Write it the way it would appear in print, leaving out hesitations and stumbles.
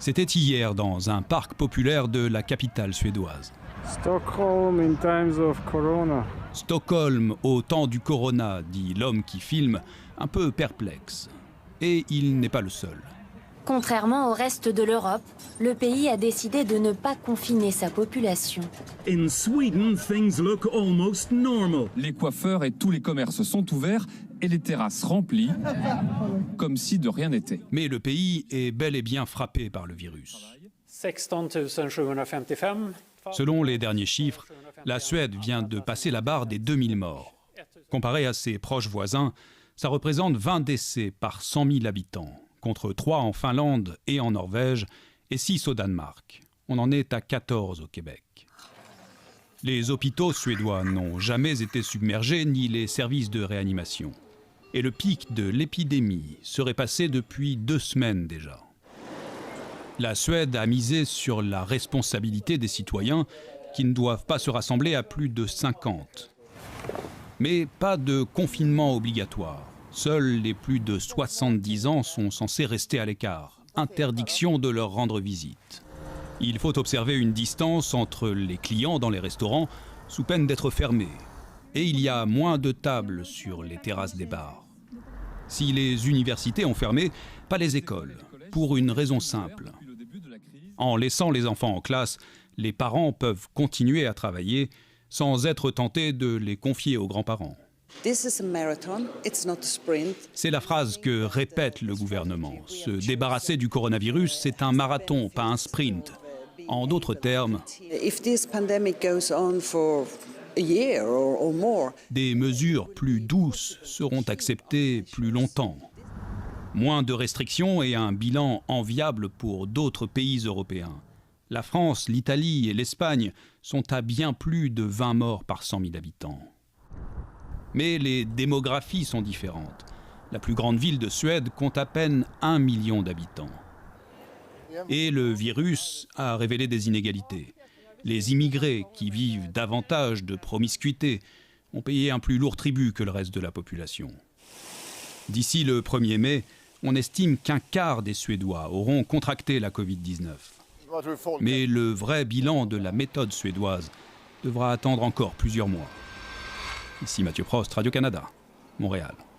C'était hier dans un parc populaire de la capitale suédoise. Stockholm in times of corona. Stockholm au temps du corona, dit l'homme qui filme, un peu perplexe. Et il n'est pas le seul. Contrairement au reste de l'Europe, le pays a décidé de ne pas confiner sa population. In Sweden, things look almost normal. Les coiffeurs et tous les commerces sont ouverts et les terrasses remplies, comme si de rien n'était. Mais le pays est bel et bien frappé par le virus. 16 755. Selon les derniers chiffres, la Suède vient de passer la barre des 2000 morts. Comparé à ses proches voisins, ça représente 20 décès par 100 000 habitants, contre 3 en Finlande et en Norvège, et 6 au Danemark. On en est à 14 au Québec. Les hôpitaux suédois n'ont jamais été submergés, ni les services de réanimation. Et le pic de l'épidémie serait passé depuis 2 semaines déjà. La Suède a misé sur la responsabilité des citoyens qui ne doivent pas se rassembler à plus de 50. Mais pas de confinement obligatoire. Seuls les plus de 70 ans sont censés rester à l'écart. Interdiction de leur rendre visite. Il faut observer une distance entre les clients dans les restaurants sous peine d'être fermés. Et il y a moins de tables sur les terrasses des bars. Si les universités ont fermé, pas les écoles, pour une raison simple. En laissant les enfants en classe, les parents peuvent continuer à travailler sans être tentés de les confier aux grands-parents. C'est la phrase que répète le gouvernement. Se débarrasser du coronavirus, c'est un marathon, pas un sprint. En d'autres termes, des mesures plus douces seront acceptées plus longtemps. Moins de restrictions et un bilan enviable pour d'autres pays européens. La France, l'Italie et l'Espagne sont à bien plus de 20 morts par 100 000 habitants. Mais les démographies sont différentes. La plus grande ville de Suède compte à peine 1 million d'habitants. Et le virus a révélé des inégalités. Les immigrés, qui vivent davantage de promiscuité, ont payé un plus lourd tribut que le reste de la population. D'ici le 1er mai, on estime qu'un quart des Suédois auront contracté la Covid-19. Mais le vrai bilan de la méthode suédoise devra attendre encore plusieurs mois. Ici Mathieu Prost, Radio-Canada, Montréal.